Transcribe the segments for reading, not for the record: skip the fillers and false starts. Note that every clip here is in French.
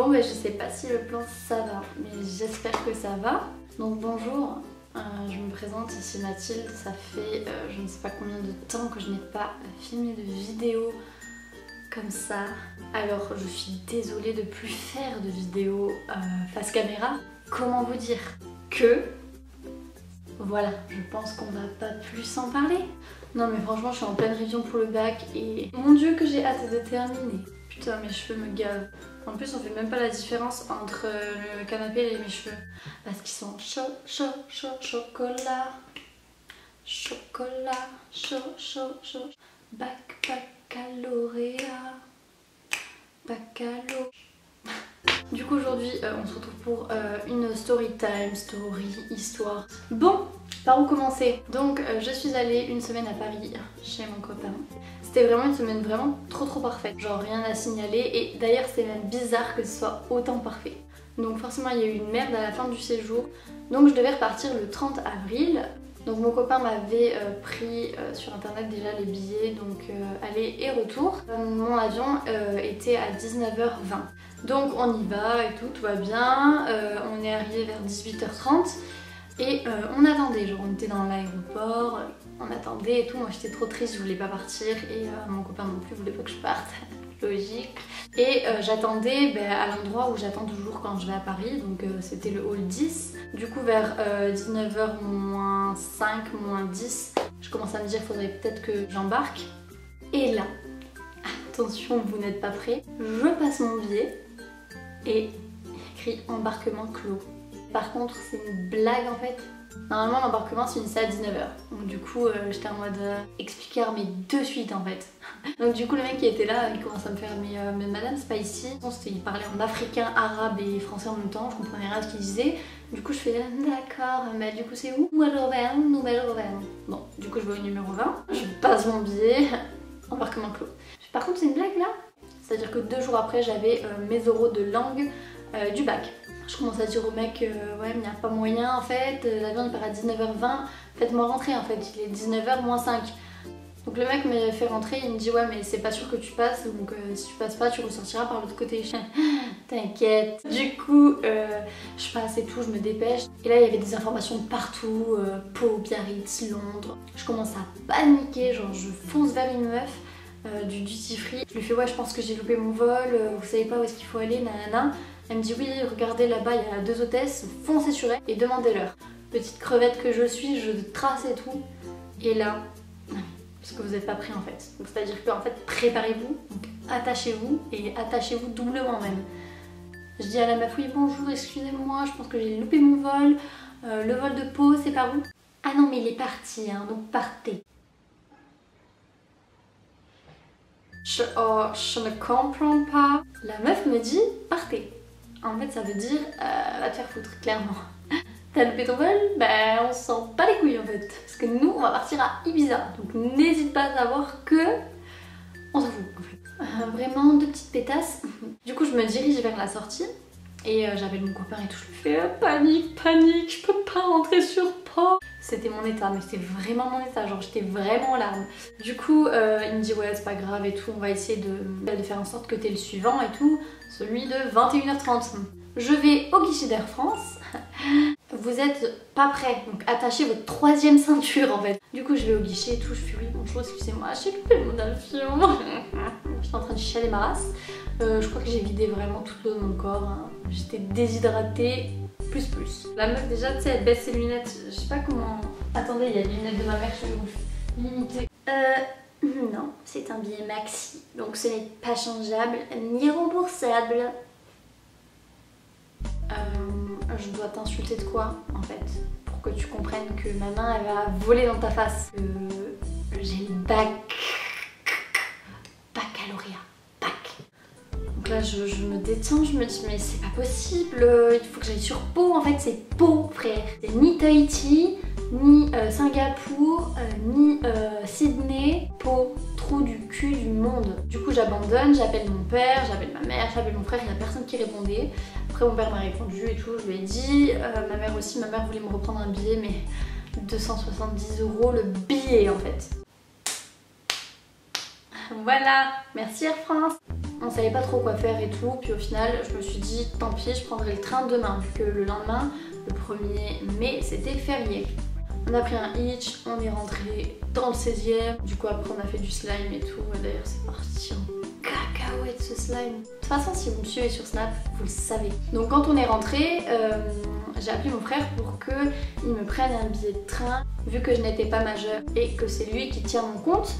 Bon bah je sais pas si le plan ça va, mais j'espère que ça va. Donc bonjour, je me présente, ici Mathilde, ça fait je ne sais pas combien de temps que je n'ai pas filmé de vidéo comme ça. Alors je suis désolée de plus faire de vidéos face caméra. Comment vous dire que... Voilà, je pense qu'on va pas plus en parler. Non mais franchement je suis en pleine révision pour le bac et mon dieu que j'ai hâte de terminer. Putain mes cheveux me gavent. En plus on fait même pas la différence entre le canapé et mes cheveux. Parce qu'ils sont chocolat. Chocolat, chaud. Baccalauréat. Baccalo. Du coup aujourd'hui on se retrouve pour une story histoire. Bon, par où commencer? Donc je suis allée une semaine à Paris chez mon copain. C'était vraiment une semaine vraiment trop parfaite. Genre rien à signaler et d'ailleurs c'est même bizarre que ce soit autant parfait. Donc forcément il y a eu une merde à la fin du séjour. Donc je devais repartir le 30 avril. Donc mon copain m'avait pris sur internet déjà les billets, donc aller et retour. Mon avion était à 19h20. Donc on y va et tout va bien. On est arrivé vers 18h30 et on attendait, genre on était dans l'aéroport, on attendait et tout. Moi j'étais trop triste, je voulais pas partir et mon copain non plus voulait pas que je parte. Logique. Et j'attendais à l'endroit où j'attends toujours quand je vais à Paris, donc c'était le hall 10. Du coup vers 19h moins 5, moins 10, je commence à me dire qu'il faudrait peut-être que j'embarque. Et là, attention vous n'êtes pas prêts, je passe mon billet et écrit embarquement clos. Par contre c'est une blague en fait. Normalement l'embarquement se finissait à 19h. Donc du coup j'étais en mode expliquer mais de suite en fait. Donc du coup le mec qui était là il commence à me faire mais madame c'est pas ici. Il parlait en africain, arabe et français en même temps, je comprenais rien à ce qu'il disait. Du coup je fais d'accord mais du coup c'est où? Nouvelle-Orléans. Bon du coup je vais au numéro 20, je passe mon billet, embarquement clos. Par contre c'est une blague là. C'est-à-dire que 2 jours après j'avais mes oraux de langue du bac. Je commence à dire au mec ouais mais il n'y a pas moyen en fait, l'avion il part à 19h20, faites-moi rentrer en fait, il est 19h moins 5. Donc le mec me fait rentrer, il me dit ouais mais c'est pas sûr que tu passes, donc si tu passes pas tu ressortiras par l'autre côté. T'inquiète. Du coup je passe et tout, je me dépêche. Et là il y avait des informations de partout, Pau, Biarritz, Londres. Je commence à paniquer, genre je fonce vers une meuf du duty free. Je lui fais ouais je pense que j'ai loupé mon vol, vous savez pas où est-ce qu'il faut aller, nanana. Elle me dit oui regardez là-bas il y a 2 hôtesses, foncez sur elles et demandez-leur. Petite crevette que je suis, je trace et tout. Et là, parce que vous n'êtes pas prêts en fait. Donc c'est-à-dire que en fait préparez-vous, attachez-vous et attachez-vous doublement même. Je dis à la meuf oui bonjour excusez-moi je pense que j'ai loupé mon vol, le vol de Pau c'est par où? Ah non mais il est parti hein, donc partez. Je ne comprends pas. La meuf me dit partez. En fait ça veut dire va te faire foutre clairement. T'as loupé ton vol? On s'en bat les couilles en fait. Parce que nous on va partir à Ibiza. Donc n'hésite pas à savoir que on s'en fout en fait. Vraiment 2 petites pétasses. Du coup je me dirige vers la sortie. Et j'appelle mon copain et tout. Je lui fais panique, je peux pas rentrer sur Pau. C'était mon état, mais c'était vraiment mon état, genre j'étais vraiment en larmes. Du coup il me dit ouais c'est pas grave et tout, on va essayer de faire en sorte que t'aies le suivant et tout, celui de 21h30. Je vais au guichet d'Air France, vous êtes pas prêts, donc attachez votre 3e ceinture en fait. Du coup je vais au guichet et tout, je fais oui bonjour excusez-moi, j'ai loupé mon avion. J'étais en train de chialer ma race. Je crois que j'ai vidé vraiment toute l'eau de mon corps, hein. J'étais déshydratée. Plus. La meuf déjà tu sais elle baisse ses lunettes, je sais pas comment... Attendez il y a les lunettes de ma mère, je vais vous limiter. Non, c'est un billet maxi, donc ce n'est pas changeable ni remboursable. Je dois t'insulter de quoi en fait? Pour que tu comprennes que ma main elle va voler dans ta face. J'ai le baccalauréat. Donc là je me détends, je me dis mais c'est pas possible, il faut que j'aille sur Pau, en fait c'est Pau frère. C'est ni Tahiti, ni Singapour, ni Sydney, Pau, trou du cul du monde. Du coup j'abandonne, j'appelle mon père, j'appelle ma mère, j'appelle mon frère, il n'y a personne qui répondait. Après mon père m'a répondu et tout, je lui ai dit, ma mère aussi, ma mère voulait me reprendre un billet mais 270 € le billet en fait. Voilà, merci Air France. On savait pas trop quoi faire et tout, puis au final je me suis dit tant pis, je prendrai le train demain vu que le lendemain, le 1er mai, c'était férié. On a pris un hitch, on est rentré dans le 16e, du coup après on a fait du slime et tout, d'ailleurs c'est parti en cacahuète ce slime. De toute façon si vous me suivez sur Snap, vous le savez. Donc quand on est rentré, j'ai appelé mon frère pour qu'il me prenne un billet de train, vu que je n'étais pas majeure et que c'est lui qui tient mon compte.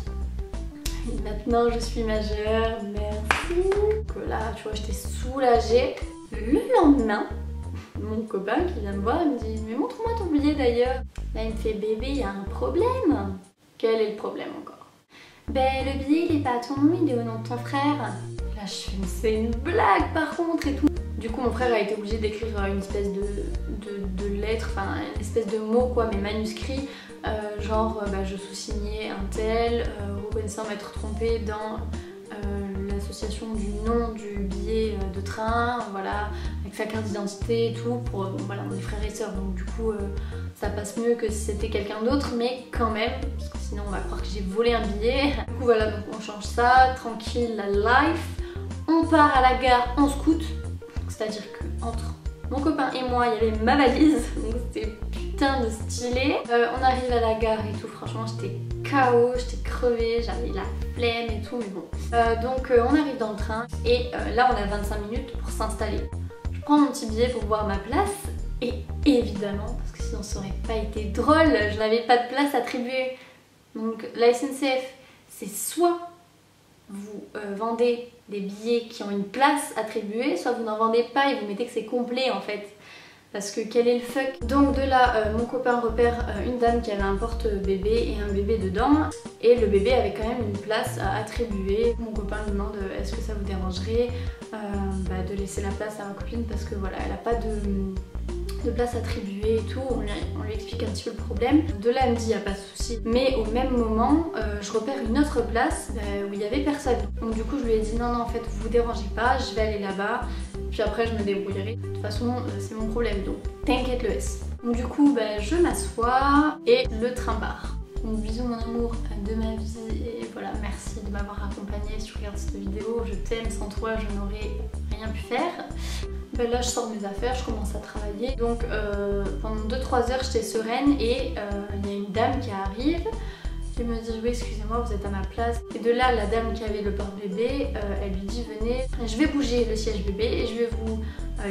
Et maintenant je suis majeure, merci. Donc là tu vois j'étais soulagée. Le lendemain, mon copain qui vient me voir, il me dit mais montre-moi ton billet d'ailleurs. Là il me fait bébé il y a un problème. Quel est le problème encore? Ben le billet il est pas à ton nom, il est au nom de ton frère. Là je fais mais c'est une blague par contre et tout. Du coup mon frère a été obligé d'écrire une espèce de lettre, enfin une espèce de mot quoi, mais manuscrit. Genre bah, je sous-signais un tel, reconnaissant m'être trompée dans l'association du nom du billet de train, voilà, avec sa carte d'identité et tout, pour bon, voilà, on est frères et sœurs, donc du coup ça passe mieux que si c'était quelqu'un d'autre, mais quand même, parce que sinon on va croire que j'ai volé un billet. Du coup voilà, donc on change ça, tranquille, la life. On part à la gare en scoot, c'est-à-dire que entre mon copain et moi, il y avait ma valise, donc c'était putain de stylé. On arrive à la gare et tout, franchement j'étais KO, j'étais crevée, j'avais la flemme et tout, mais bon. Donc on arrive dans le train et là on a 25 minutes pour s'installer. Je prends mon petit billet pour voir ma place et évidemment, parce que sinon ça aurait pas été drôle, je n'avais pas de place attribuée. Donc la SNCF, c'est soit vous vendez des billets qui ont une place attribuée, soit vous n'en vendez pas et vous mettez que c'est complet en fait. Parce que quel est le fuck? Donc de là, mon copain repère une dame qui avait un porte-bébé et un bébé dedans. Et le bébé avait quand même une place à attribuer. Mon copain lui demande est-ce que ça vous dérangerait de laisser la place à ma copine parce que voilà, elle n'a pas de place attribuée et tout. On lui explique un petit peu le problème. De là elle me dit il n'y a pas de souci. Mais au même moment, je repère une autre place où il n'y avait personne. Donc du coup je lui ai dit non en fait vous vous dérangez pas, je vais aller là-bas. Puis après je me débrouillerai. De toute façon c'est mon problème donc t'inquiète Loès. Donc du coup je m'assois et le train part. Donc bisous mon amour de ma vie et voilà merci de m'avoir accompagnée si tu regardes cette vidéo. Je t'aime, sans toi je n'aurais rien pu faire. Là je sors mes affaires, je commence à travailler. Donc pendant 2-3 heures j'étais sereine et il y a une dame qui arrive. qui me dit oui excusez-moi vous êtes à ma place. Et de là la dame qui avait le porte-bébé elle lui dit venez je vais bouger le siège bébé et je vais vous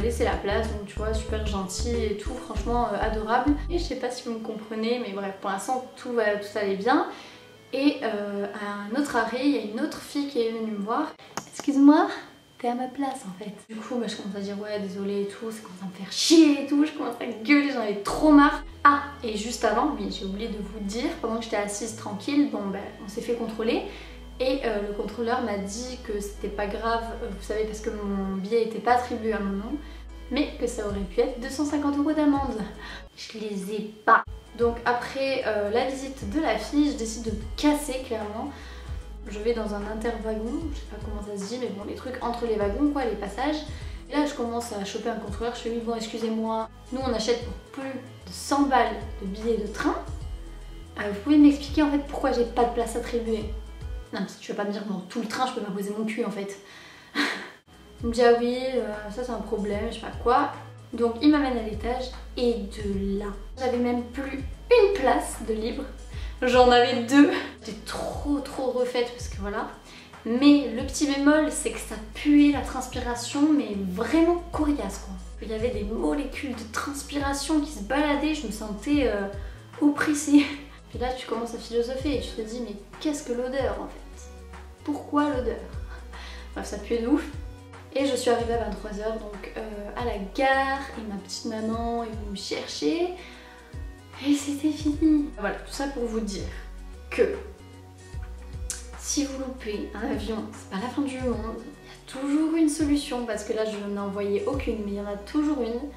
laisser la place. Donc tu vois super gentil et tout, franchement adorable. Et je sais pas si vous me comprenez mais bref pour l'instant tout allait bien. Et à un autre arrêt il y a une autre fille qui est venue me voir. Excuse-moi, t'es à ma place en fait. Du coup je commence à dire ouais désolée et tout, ça commence à me faire chier et tout, je commence à gueuler, j'en avais trop marre. Ah et juste avant, oui j'ai oublié de vous dire, pendant que j'étais assise tranquille, bon on s'est fait contrôler. Et le contrôleur m'a dit que c'était pas grave, vous savez parce que mon billet n'était pas attribué à mon nom, mais que ça aurait pu être 250 € d'amende. Je les ai pas. Donc après la visite de la fille, je décide de me casser clairement. Je vais dans un interwagon, je sais pas comment ça se dit, mais bon les trucs entre les wagons quoi, les passages. Et là je commence à choper un contrôleur, je fais oui bon excusez-moi, nous on achète pour plus de 100 balles de billets de train. Vous pouvez m'expliquer en fait pourquoi j'ai pas de place attribuée? Non mais tu vas pas me dire bon tout le train je peux pas poser mon cul en fait. Il me dit ah oui ça c'est un problème, je sais pas quoi. Donc il m'amène à l'étage et de là, j'avais même plus une place de libre. J'en avais 2. J'étais trop refaite parce que voilà. Mais le petit bémol c'est que ça puait la transpiration mais vraiment coriace quoi. Il y avait des molécules de transpiration qui se baladaient, je me sentais oppressée. Puis là tu commences à philosopher et tu te dis mais qu'est-ce que l'odeur en fait? Pourquoi l'odeur? Bref ça puait de ouf. Et je suis arrivée à 23 h donc à la gare et ma petite maman est venue me chercher. Et c'était fini. Voilà, tout ça pour vous dire que si vous loupez un avion, c'est pas la fin du monde. Il y a toujours une solution parce que là je n'en voyais aucune, mais il y en a toujours une.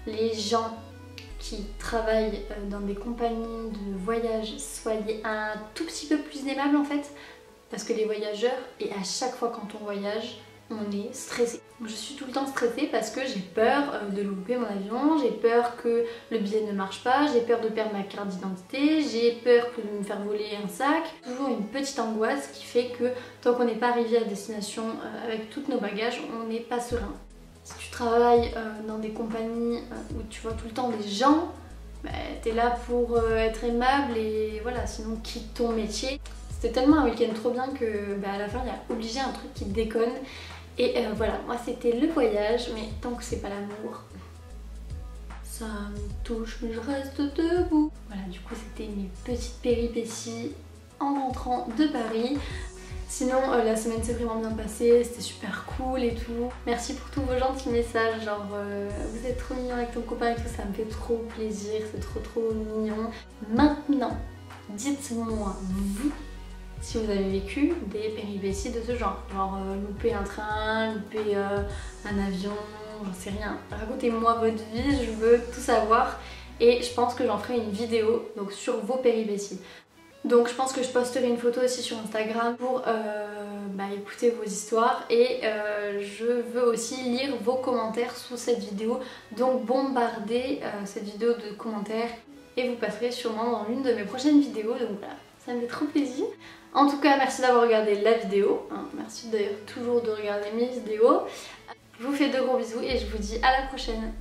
Les gens qui travaillent dans des compagnies de voyage, soyez un tout petit peu plus aimables en fait. Parce que les voyageurs, et à chaque fois quand on voyage, on est stressé. Je suis tout le temps stressée parce que j'ai peur de louper mon avion, j'ai peur que le billet ne marche pas, j'ai peur de perdre ma carte d'identité, j'ai peur de me faire voler un sac. Toujours une petite angoisse qui fait que tant qu'on n'est pas arrivé à destination avec tous nos bagages, on n'est pas serein. Si tu travailles dans des compagnies où tu vois tout le temps des gens, bah, t'es là pour être aimable et voilà, sinon quitte ton métier. C'était tellement un week-end trop bien que à la fin il y a obligé un truc qui déconne. Et voilà, moi c'était le voyage, mais tant que c'est pas l'amour, ça me touche mais je reste debout. Voilà, du coup c'était mes petites péripéties en rentrant de Paris. Sinon la semaine s'est vraiment bien passée, c'était super cool et tout. Merci pour tous vos gentils messages, genre vous êtes trop mignon avec ton copain et tout, ça me fait trop plaisir, c'est trop mignon. Maintenant, dites-moi vous si vous avez vécu des péripéties de ce genre louper un train, louper un avion, j'en sais rien. Racontez-moi votre vie, je veux tout savoir et je pense que j'en ferai une vidéo donc sur vos péripéties. Donc je pense que je posterai une photo aussi sur Instagram pour écouter vos histoires et je veux aussi lire vos commentaires sous cette vidéo. Donc bombardez cette vidéo de commentaires et vous passerez sûrement dans l'une de mes prochaines vidéos. Donc voilà, ça me fait trop plaisir. En tout cas, merci d'avoir regardé la vidéo. Merci d'ailleurs toujours de regarder mes vidéos. Je vous fais de gros bisous et je vous dis à la prochaine.